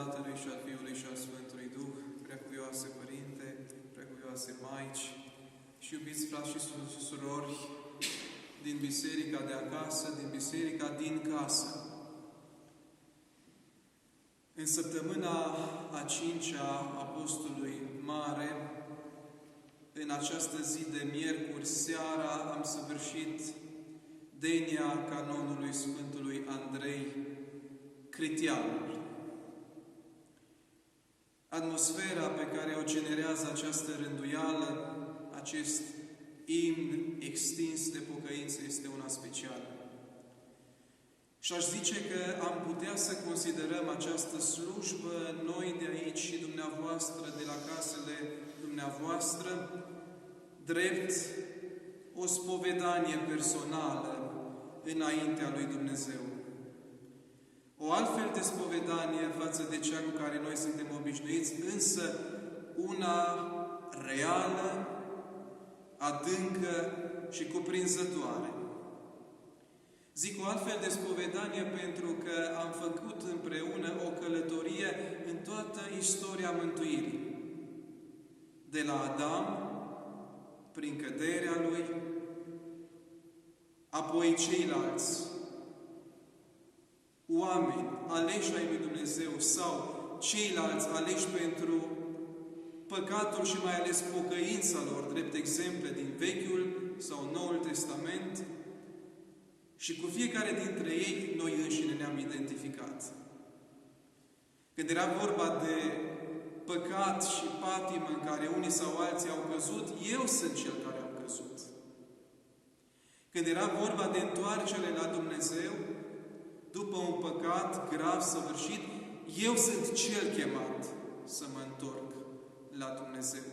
Tatălui și al Fiului și al Sfântului Duh, preacuvioase Părinte, preacuvioase Maici și iubiți frați și surori din biserica de acasă, din biserica din casă. În săptămâna a 5-a Apostolului Mare, în această zi de miercuri seara, am săvârșit denia canonului Sfântului Andrei Critianul. Atmosfera pe care o generează această rânduială, acest imn extins de pocăință, este una specială. Și aș zice că am putea să considerăm această slujbă, noi de aici și dumneavoastră, de la casele dumneavoastră, drept o spovedanie personală înaintea lui Dumnezeu. O altfel de spovedanie față de cea cu care noi suntem obișnuiți, însă una reală, adâncă și cuprinzătoare. Zic o altfel de spovedanie pentru că am făcut împreună o călătorie în toată istoria mântuirii. De la Adam, prin căderea lui, apoi ceilalți oameni aleși ai lui Dumnezeu sau ceilalți aleși pentru păcatul și mai ales pocăința lor, drept exemple din Vechiul sau Noul Testament, și cu fiecare dintre ei noi înșine ne-am identificat. Când era vorba de păcat și patimă în care unii sau alții au căzut, eu sunt cel care am căzut. Când era vorba de întoarcere la Dumnezeu, după un păcat grav săvârșit, eu sunt cel chemat să mă întorc la Dumnezeu.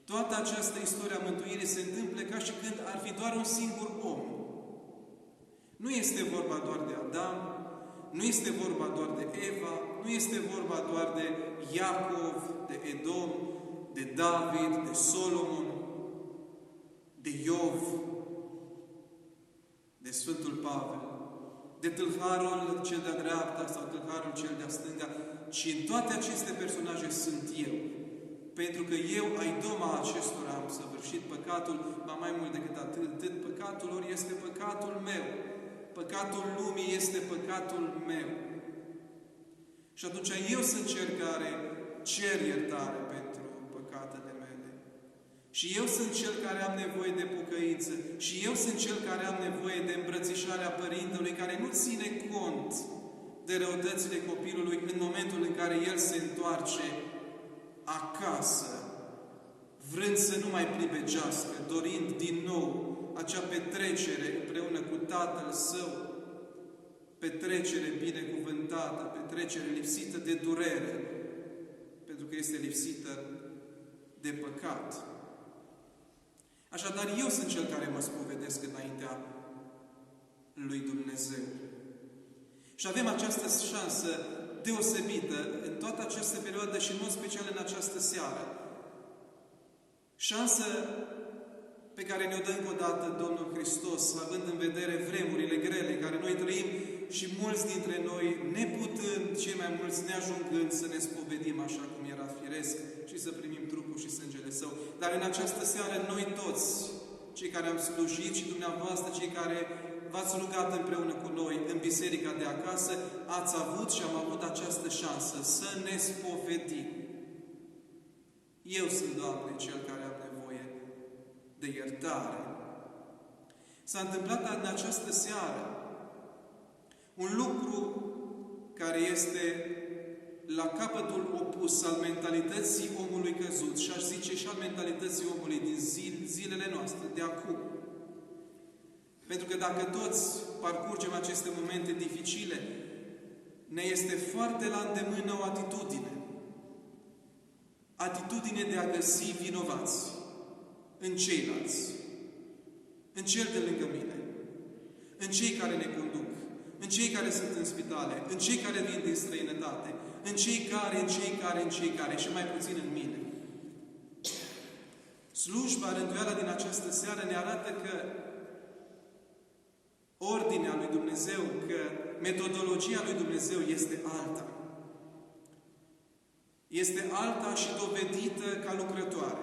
Toată această istorie a mântuirii se întâmplă ca și când ar fi doar un singur om. Nu este vorba doar de Adam, nu este vorba doar de Eva, nu este vorba doar de Iacov, de Edom, de David, de Solomon, de Iov, de Sfântul Pavel, de tâlharul cel de-a dreapta sau tâlharul cel de-a stânga, ci în toate aceste personaje sunt eu. Pentru că eu, ai doma acestora, am săvârșit păcatul, ba mai mult decât atât, păcatul lor este păcatul meu. Păcatul lumii este păcatul meu. Și atunci eu sunt cel care cer iertare pentru păcatele mele. Și eu sunt cel care am nevoie de pocăință. Și eu sunt cel care am nevoie de îmbrățișarea Părintelui, care nu ține cont de răutățile copilului în momentul în care el se întoarce acasă, vrând să nu mai pribegească, dorind din nou acea petrecere împreună cu Tatăl Său, petrecere binecuvântată, petrecere lipsită de durere, pentru că este lipsită de păcat. Așadar, eu sunt cel care mă spovedesc înaintea lui Dumnezeu. Și avem această șansă deosebită în toată această perioadă și în mod special în această seară. Șansă pe care ne-o dă încă o dată Domnul Hristos, având în vedere vremurile grele în care noi trăim și mulți dintre noi, neputând, cei mai mulți neajungând să ne spovedim așa cum era firesc și să primim trupul și sângele Său. Dar în această seară, noi toți, cei care am slujit și dumneavoastră, cei care v-ați rugat împreună cu noi în biserica de acasă, ați avut și am avut această șansă să ne spovedim. Eu sunt, Doamne, cel care am nevoie de iertare. S-a întâmplat în această seară un lucru care este la capătul opus al mentalității omului căzut și aș zice și al mentalității omului din zilele noastre, de acum. Pentru că dacă toți parcurgem aceste momente dificile, ne este foarte la îndemână o atitudine. Atitudine de a găsi vinovați în ceilalți, în cel de lângă mine, în cei care ne conduc, în cei care sunt în spitale, în cei care vin din străinătate, în cei care și mai puțin în mine. Slujba, rânduiala din această seară ne arată că ordinea lui Dumnezeu, că metodologia lui Dumnezeu este alta. este alta și dovedită ca lucrătoare.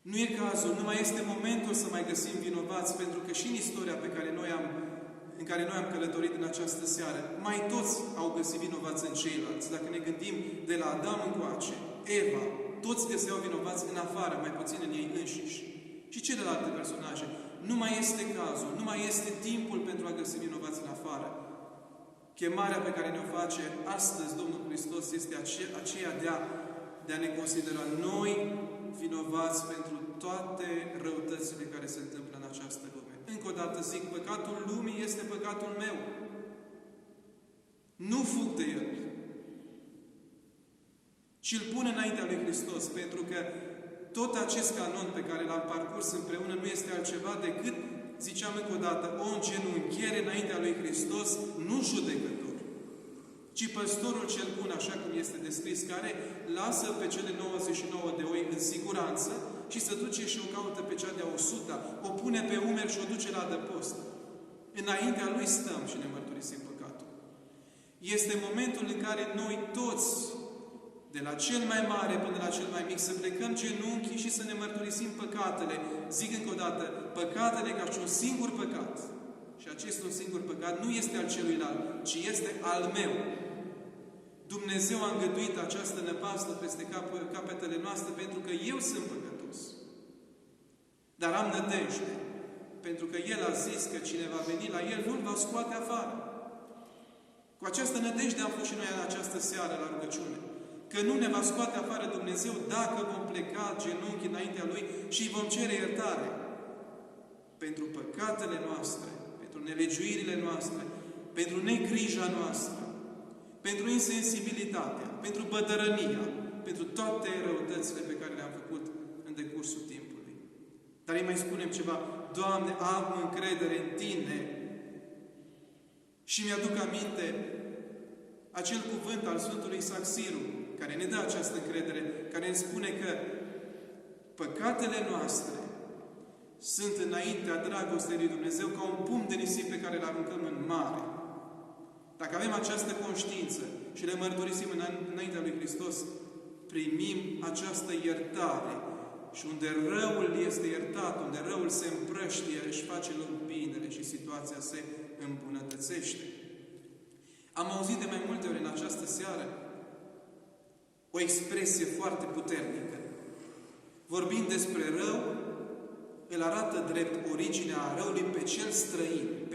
Nu e cazul, nu mai este momentul să mai găsim vinovați, pentru că și în istoria în care noi am călătorit în această seară, mai toți au găsit vinovați în ceilalți. Dacă ne gândim de la Adam încoace, Eva, toți găseau vinovați în afară, mai puțin în ei înșiși. Și celelalte personaje. Nu mai este cazul, nu mai este timpul pentru a găsi vinovați în afară. Chemarea pe care ne-o face astăzi Domnul Hristos este aceea de a ne considera noi vinovați pentru toate răutățile care se întâmplă în această lume. Încă o dată zic, păcatul lumii este păcatul meu. Nu fug de el, ci îl pun înaintea lui Hristos, pentru că tot acest canon pe care l-am parcurs împreună nu este altceva decât, ziceam încă o dată, o îngenunchiere înaintea lui Hristos, nu judecător, ci păstorul cel bun, așa cum este descris, care lasă pe cele 99 de oi în siguranță și se duce și o caută pe cea de-a 100, o pune pe umeri și o duce la adăpost. Înaintea lui stăm și ne mărturisim păcatul. Este momentul în care noi toți, de la cel mai mare până la cel mai mic, să plecăm genunchii și să ne mărturisim păcatele. Zic încă o dată, păcatele ca și un singur păcat. Și acest un singur păcat nu este al celuilalt, ci este al meu. Dumnezeu a îngăduit această năpastă peste capetele noastre pentru că eu sunt păcătos. Dar am nădejde, pentru că El a zis că cine va veni la El nu-l va scoate afară. Cu această nădejde am fost și noi în această seară la rugăciune. Că nu ne va scoate afară Dumnezeu dacă vom pleca genunchi înaintea Lui și îi vom cere iertare pentru păcatele noastre, pentru nelegiuirile noastre, pentru negrija noastră, pentru insensibilitatea, pentru bădărănia, pentru toate răutățile pe care le-am făcut în decursul timpului. Dar îi mai spunem ceva, Doamne, am încredere în Tine. Și mi-aduc aminte acel cuvânt al Sfântului Saxiru, care ne dă această încredere, care ne spune că păcatele noastre sunt înaintea dragostei lui Dumnezeu ca un pumn de nisip pe care îl aruncăm în mare. Dacă avem această conștiință și le mărturisim înaintea lui Hristos, primim această iertare. Și unde răul este iertat, unde răul se împrăștie, își face loc binele și situația se îmbunătățește. Am auzit de mai multe ori în această seară o expresie foarte puternică. Vorbind despre rău, îl arată drept originea răului pe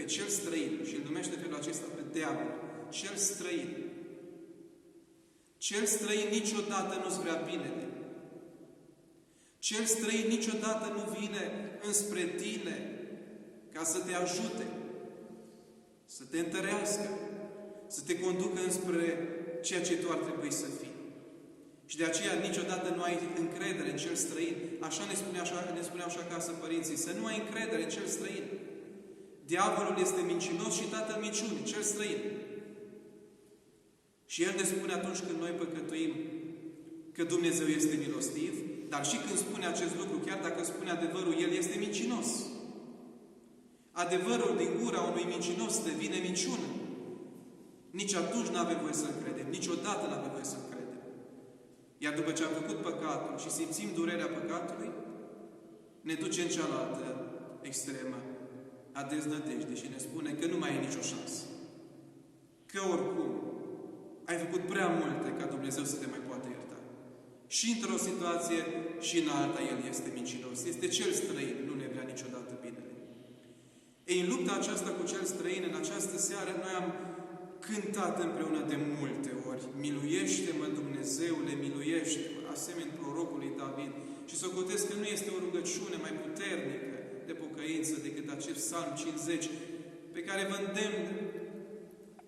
cel străin, și îl numește felul acesta pe diavol, cel străin. Cel străin niciodată nu-ți vrea binele. Cel străin niciodată nu vine înspre tine ca să te ajute, să te întărească, să te conducă înspre ceea ce tu ar trebui să fii. Și de aceea niciodată nu ai încredere în cel străin. Așa ne spuneau și acasă părinții, să nu ai încredere în cel străin. Diavolul este mincinos și tatăl minciunii, cel străin. Și el ne spune atunci când noi păcătuim că Dumnezeu este milostiv, dar și când spune acest lucru, chiar dacă spune adevărul, el este mincinos. Adevărul din gura unui mincinos devine minciună. Nici atunci nu avem voie să-L credem. Niciodată nu avem voie să-L credem. Iar după ce am făcut păcatul și simțim durerea păcatului, ne duce în cealaltă extremă a deznădejdii și ne spune că nu mai e nicio șansă. Că oricum ai făcut prea multe ca Dumnezeu să te mai poată ierta. Și într-o situație și în alta El este mincinos. Este cel străin, nu ne vrea niciodată binele. Ei, în lupta aceasta cu cel străin, în această seară, noi am cântat împreună de multe ori. Miluiește-mă, Dumnezeule, miluiește-mă, asemenea prorocului David. Și socotesc că nu este o rugăciune mai puternică de pocăință decât acest Psalm 50, pe care vă îndemn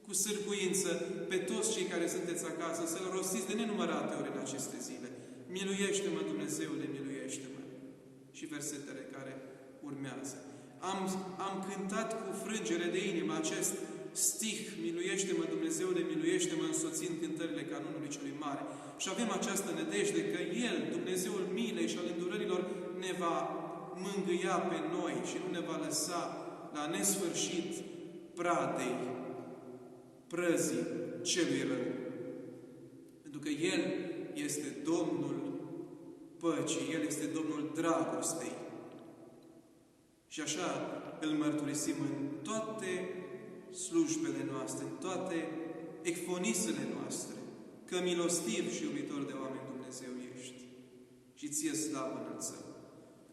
cu sârguință pe toți cei care sunteți acasă, să-l rostiți de nenumărate ori în aceste zile. Miluiește-mă, Dumnezeule, miluiește-mă. Și versetele care urmează. Am cântat cu frângere de inimă acest stih, miluiește-mă, Dumnezeule, miluiește-mă, însoțind cântările canonului celui mare. Și avem această nădejde că El, Dumnezeul milei și al îndurărilor, ne va mângâia pe noi și nu ne va lăsa la nesfârșit prăzii celui rău. Pentru că El este Domnul păcii, El este Domnul dragostei. Și așa îl mărturisim în toate slujbele noastre, în toate ecfonisele noastre, că milostiv și iubitor de oameni Dumnezeu ești. Și ție slavă înălțăm.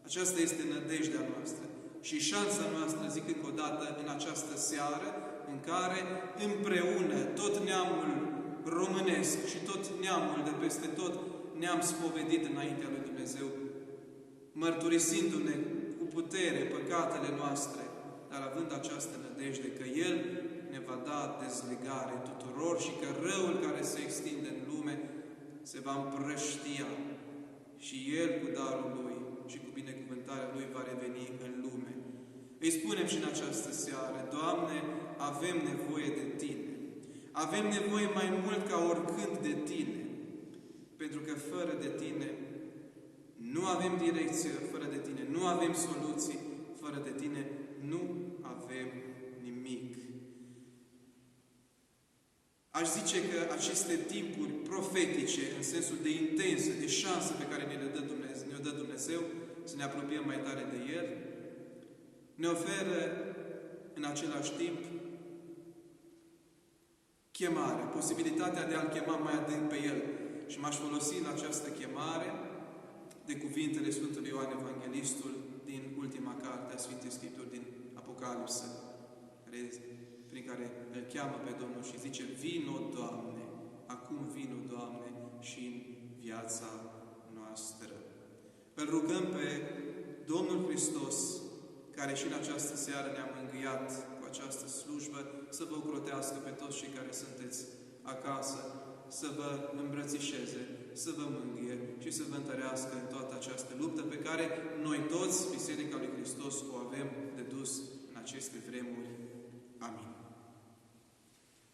Aceasta este nădejdea noastră și șansa noastră, zic încă o dată, în această seară, în care împreună tot neamul românesc și tot neamul de peste tot ne-am spovedit înaintea lui Dumnezeu, mărturisindu-ne cu putere păcatele noastre, dar având această nădejde că El ne va da dezlegare tuturor și că răul care se extinde în lume se va împrăștia și El cu darul Lui și cu binecuvântarea Lui va reveni în lume. Îi spunem și în această seară: Doamne, avem nevoie de Tine. Avem nevoie mai mult ca oricând de Tine. Pentru că fără de Tine nu avem direcție, fără de Tine nu avem soluții, fără de Tine nu avem nimic. Aș zice că aceste timpuri profetice, în sensul de intense, de șansă pe care ne-o dă Dumnezeu, să ne apropiem mai tare de El, ne oferă în același timp chemarea, posibilitatea de a-L chema mai adânc pe El. Și m-aș folosi în această chemare de cuvintele Sfântului Ioan Evanghelistul din ultima carte a Sfintei Scripturi, din Apocalipsă, prin care îl cheamă pe Domnul și zice: Vino, Doamne, acum vino, Doamne, și în viața noastră. Îl rugăm pe Domnul Hristos, care și în această seară ne-a mângâiat cu această slujbă, să vă ocrotească pe toți cei care sunteți acasă, să vă îmbrățișeze, să vă mângâie și să vă întărească în toată această luptă pe care noi toți, Biserica lui Hristos, o avem de dus